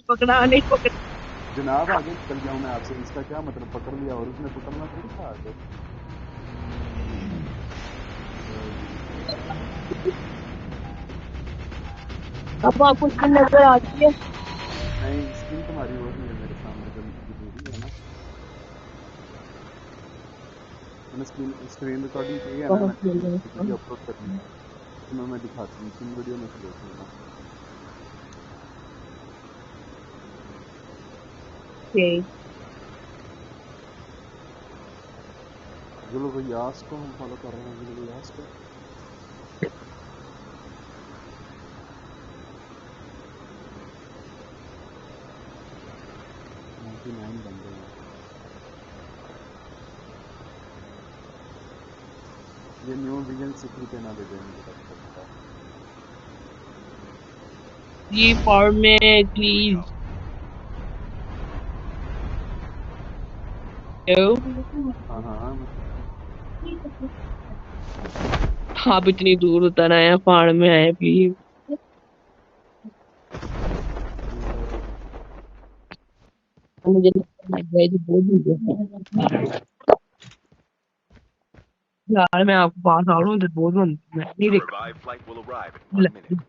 पकड़ा नहीं पकड़ा। जनाब आगे निकल गया हूँ मैं आपसे, इसका क्या मतलब पकड़ लिया और उसने पकड़ना थोड़ी था आगे। अब आपको स्किन नजर आ रही है? नहीं स्क्रीन तुम्हारी वो नहीं है मेरे सामने, जो जरूरी है ना, मैंने स्क्रीन रिकॉर्डिंग की है ना, बहुत मैंने खेल रहे वीडियो हैं। अपलोड करनी है, तुम्हें मैं दिखाती हूँ, तुम वीडियो में से देख लेना। ओके। जुल्गयास को हम फॉलो कर रहे हैं, जुल्गयास को। 99 बंदे हैं। ये न्यू विजन सिटी पे ना ले जाए मुझे लग रहा है थोड़ा। जी फॉर्म में प्लीज। हाँ हाँ आप इतनी दूर उतर आए हैं, फाड़ में आए प्लीज। मुझे लग रहा है कि बहुत दूर है। यार मैं आपको पास आ रहा हूँ तो बहुत मैं नहीं The देख revived flight will arrive in 1 minute.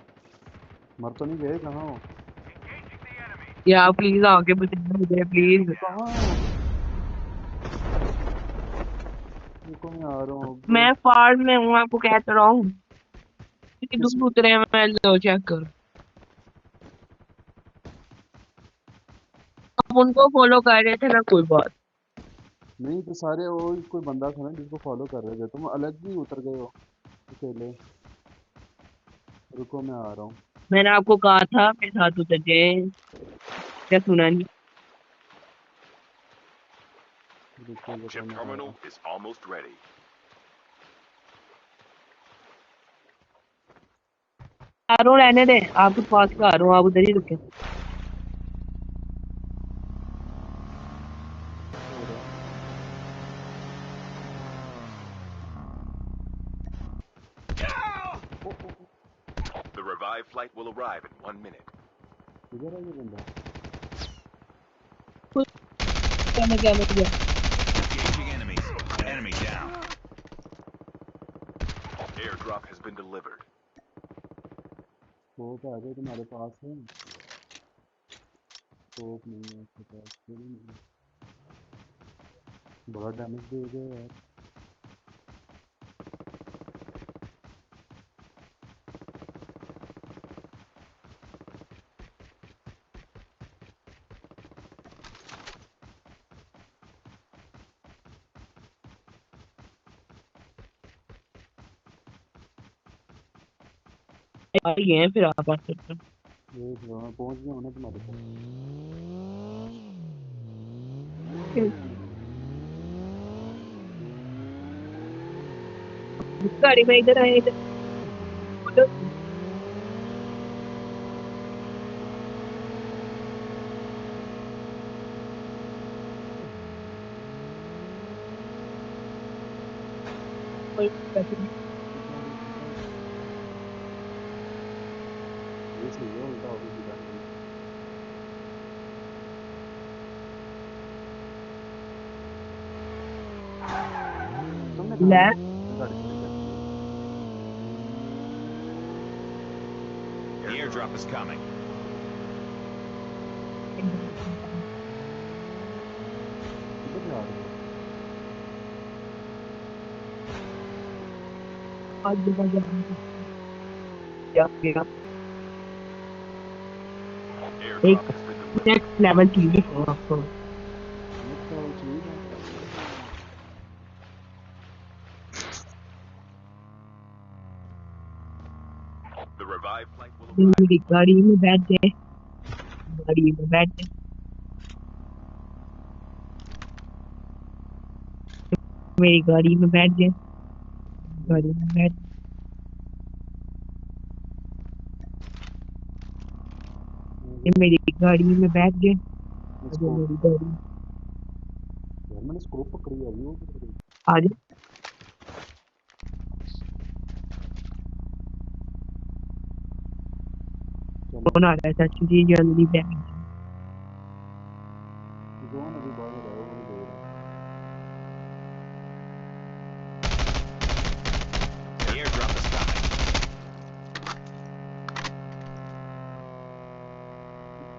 मर तो नहीं गए, कहाँ हो? या प्लीज आगे बताइए मुझे प्लीज। कहाँ हो? रुको मैं आ रहा हूँ अब। मैं फाड़ में हूँ, आपको कह तो रहा हूँ। इतनी किस दूर उतरे हैं, मैं लो चेक करो। आप उनको फॉलो कर रहे थे ना, कोई बात। नहीं तो सारे वो कोई बंदा था ना जिसको फॉलो कर रहे थे, तुम अलग ही उतर गए हो अकेले। रुको मैं आ रहा हूँ। मैंने आपको कहा था मेरे साथ उतर जाए, क्या सुना नहीं? रुको रुको Chip मैं आ रहा terminal हूँ। is almost ready. आ रहा हूँ, रहने दे, आपके पास का आ रहा हूँ, आप उधर ही रुके। हो रहा है। ओ, ओ, ओ, The revived flight will arrive in 1 minute. किधर है ये बंदा? क्या मैं गया? Engaging enemies. Enemy down. Airdrop has been delivered. Scope आ गए तुम्हारे पास है? स्कोप नहीं है उसके पास, फिर नहीं। बड़ा डैमेज दे गए यार। आ ही हैं फिर आप आ सकते हैं। देख लो मैं पहुंच गया हूँ ना तुम्हारे पास। गाड़ी में इधर आए, इधर बोलो। कोई बात नहीं। ये सही है, उल्टा हो गई गाड़ी में। तुमने कहाँ ले गाड़ी खड़ी कर दी है? The airdrop is coming. किधर जा रहे हो? आज जगह जगह क्या किया? एक Airdrop has been delivered. Next level चीज दिखाऊं आपको। नेक्स्ट लेवल चीज है। The revived flight will arrive मेरी in 1 गाड़ी minute. में बैठ जाए, गाड़ी में बैठ जाए, मेरी गाड़ी में बैठ जाए, गाड़ी में बैठ, मेरी गाड़ी में बैठ जाए, आजा स्कोप मेरी गाड़ी। यार, मैंने स्कोप पकड़ी है अभी, वो किधर गई? आजा। चलो कौन आ रहा है? चाची जी जल्दी बैठ।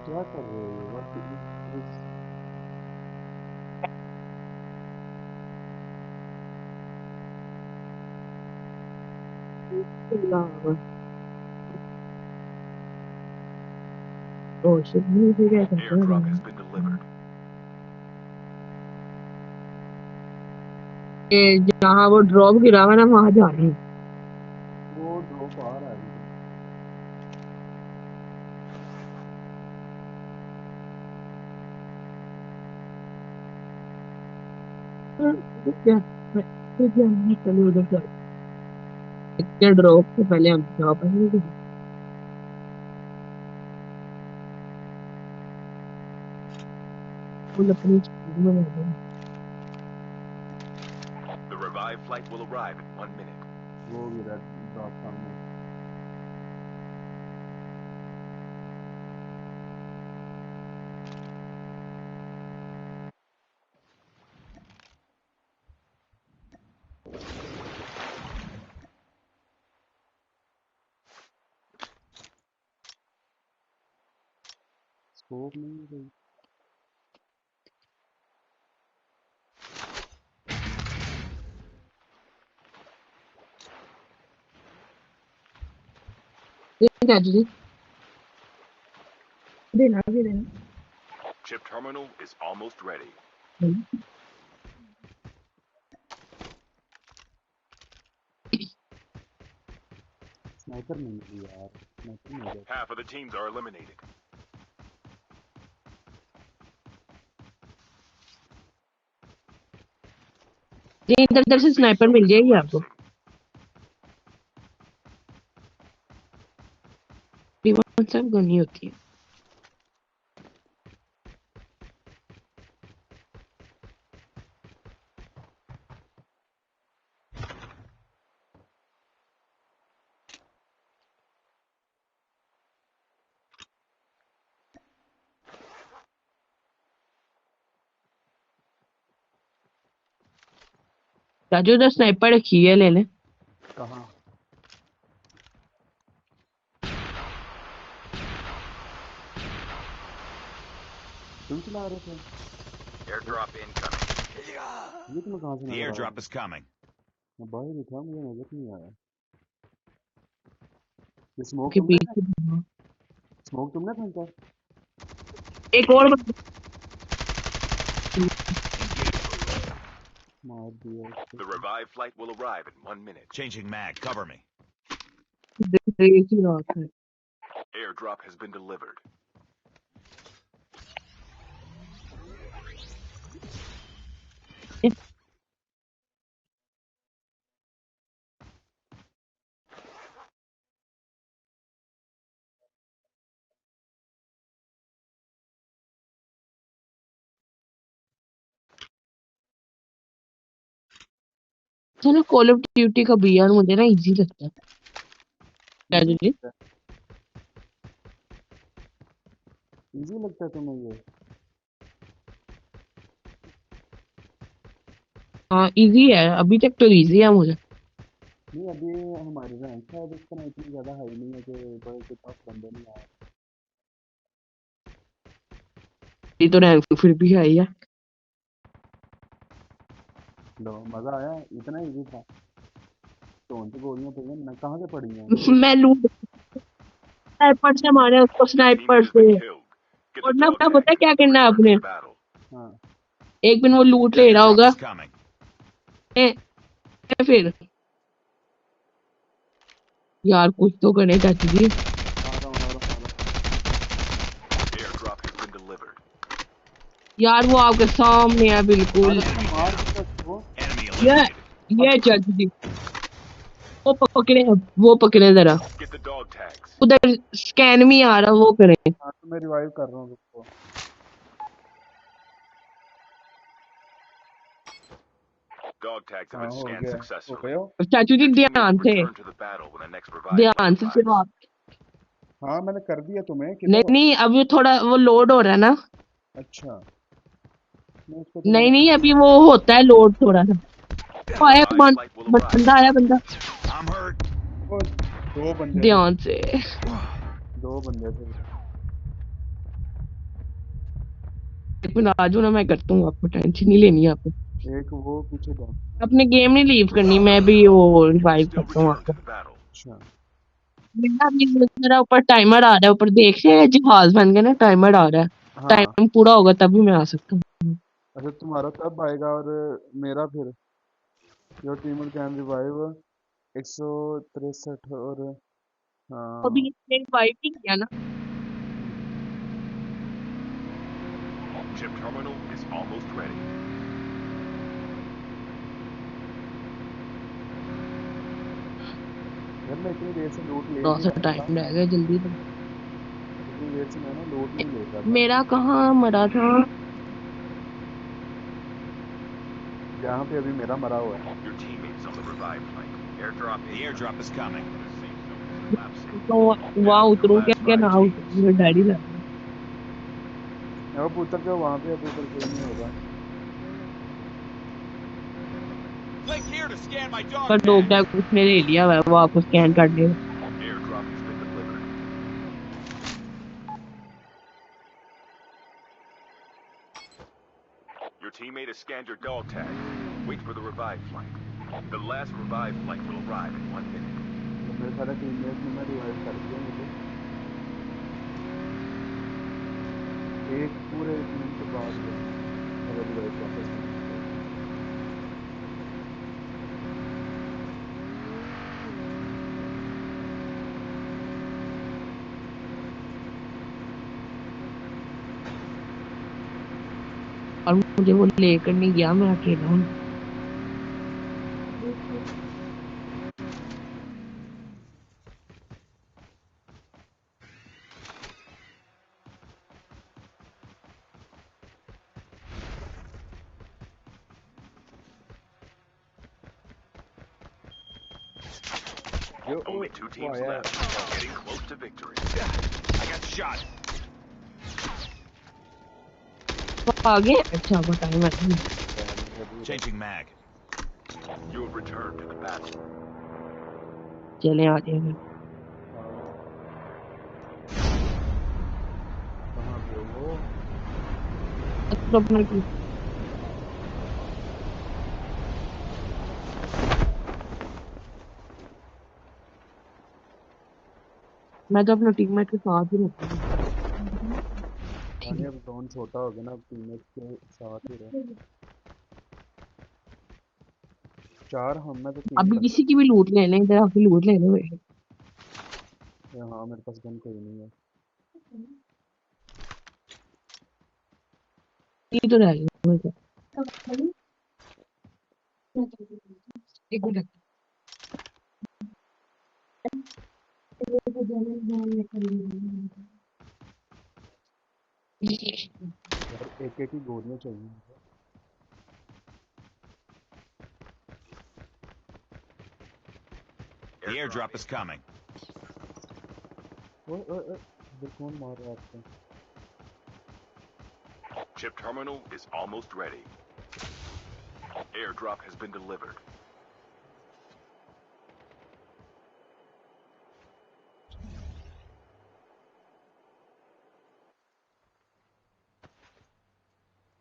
क्या कर रहे हो ये? What is Oh shit, नहीं फिर क्या करते हैं Airdrop has been delivered. ये जहाँ वो ड्रॉप गिरा हुआ है ना वहाँ जा रही हूँ। वो ड्रॉप आ रहा है अभी तो। क्या फिर क्या हम चले उधर से इतने ड्रॉप से पहले हम जॉब पर नहीं गए। फुल अपनी स्पीड में लग गए। The revived flight will arrive in 1 minute. वो गिरा ड्रॉप सामने। स्कोप नहीं है कोई। ठीक है जी देना भी देना। Chip terminal is almost ready. Sniper नहीं मिली यार, स्नाइपर मिल जाता। Half of the teams are eliminated. ये इधर से The safe sniper zone mill is जाएगी आपको। collapsing. रिवॉल्वर सब गनी होती है। राजू उधर स्नाइपर रखी है ले ले। कहाँ? तुम चला रहे थे? Airdrop incoming. ये तुम्हें कहाँ से The नजर आया? airdrop is coming. मैं बाहर ही था, मुझे नजर नहीं आया। ये स्मोक के तुमने पीछे स्मोक तुमने फेंका? एक और मार दिया उसको। The revived flight will arrive in 1 minute. Changing mag. Cover me. एक ही रात है। Airdrop has been delivered. चलो कॉल ऑफ ड्यूटी का भी यार मुझे ना इजी लगता है। राजू जी इजी लगता है तुम्हें ये? हाँ इजी है अभी तक तो इजी है मुझे। नहीं, अभी हमारी रैंक शायद इस तरह इतनी ज़्यादा हाई नहीं है कि बड़े के पास बंदे नहीं आए। ये तो रैंक फिर भी है ही है। लो मज़ा आया, इतना इजी था। तो गोलियां पड़ी हैं, मैं कहाँ से पड़ी हैं? मैं लूट स्नाइपर से मारे उसको स्नाइपर Teammate has से। been killed. Get और the ना dog क्या पता है tags क्या and करना है return to आपने। the battle. हाँ, एक दिन वो लूट The ले रहा airdrop होगा is coming. फिर यार कुछ तो करे चाची जी। आ रहा हूँ। Airdrop has been delivered. यार वो आपके सामने है बिल्कुल। मैंने मार दिया उसको। Enemy ये eliminated. ये चाची जी वो पकड़े जरा। Get the dog tags. उधर स्कैन में आ रहा वो करें। हाँ, तो मैं रिवाइव कर रहा हूँ उसको। Dog tags have हाँ, been हो scanned गया हो successfully. गया हो। चाचू जी Your teammate ध्यान will से return to the battle when the next revived flight ध्यान से सिर्फ arrives. आप। हाँ, मैंने कर दिया। तुम्हें नहीं किधर हो? नहीं अभी थोड़ा वो लोड हो रहा है ना। अच्छा, मैं उसको तो नहीं मैंने नहीं अभी वो होता है लोड थोड़ा सा। The वो आया revived flight will arrive. बंदा आया बंदा। I'm hurt. वो दो बंदे थे। ध्यान से दो बंदे थे। लेकिन आज ना मैं करता हूँ, आपको टेंशन नहीं लेनी है आपको। एक वो पीछे डा अपने गेम नहीं लीव करनी, मैं भी वो You can रिवाइव still करता हूँ return आपको। to the battle. अच्छा मेरा ऊपर टाइमर आ रहा है, ऊपर देख से जहाज बन गया ना, टाइमर आ रहा है। हाँ टाइम पूरा होगा तभी मैं आ सकता हूँ। अच्छा तुम्हारा कब आएगा और मेरा फिर योर टीम कैन रिवाइव 163 और अभी हाँ इसने रिवाइव नहीं किया ना। Chip terminal is almost ready. यार मैं इतनी देर से लूट ले थोड़ा नहीं सा रहा था टाइम रह गया, जल्दी तो। इतनी देर से मैं ना लूट नहीं ले रहा था मेरा कहाँ मरा था? जहाँ पे अभी मेरा मरा हुआ है Your teammates on the revived flight. Airdrop The incoming. airdrop is coming. The safe zone is collapsing. तो वहाँ Down to the उतरूँ क्या last क्या five ना teams. उतरूँ, डैडी लग रहा है। अब उतर जाओ वहाँ पे अब उधर कोई नहीं होगा Click here to scan my dog पर दो tags. क्या उसने ले लिया हुआ है, वो आपको स्कैन कर देगा। Airdrop has been delivered. Your teammate has scanned your dog tag. Wait for the revived flight. The last revived flight will arrive in 1 minute. तो मेरे सारे टीममेट ने ना रिवाइव कर दिया मुझे एक पूरे 1 मिनट बाद में अब रिवाइव वापस नहीं किया और मुझे वो लेकर नहीं गया, मैं अकेला हूँ। जो Only 2 वो teams आया left. Getting close to victory. I got shot. वो आगे अच्छा वो टाइम है। अभी उधर Changing mag. You have returned to the battle. चले आ जाएगा। कहाँ पे हो वो तो अपना की मैं तो अपने टीममेट के साथ ही रहता हूँ। ठीक यानी है। अब जोन छोटा हो गया ना अब टीममेट के साथ ही रहे चार हम में तो 3 अभी बंदे किसी की भी लूट ले लें, इधर आके लूट ले लें। हाँ मेरे पास गन कोई नहीं है ये तो रह गया मेरे को। एक मिनट। यार एक एक ही गोलियां चाहिए मुझे The airdrop is coming. ओए इधर कौन मार रहा है आपको Chip terminal is almost ready. Airdrop has been delivered.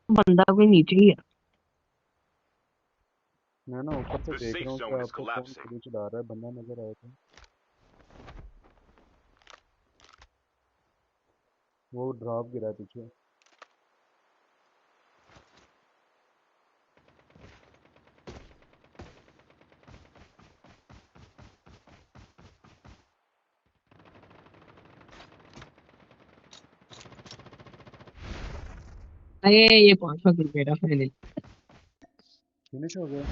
बंदा कोई नीचे ही है। मैं ना ऊपर से The देख safe रहा हूँ कि zone is आपको कौन collapsing. गोली चला रहा है बंदा नजर आया था वो ड्रॉप गिरा है पीछे अरे ये 500 क्रिकेट है फाइनल। फिनिश हो गया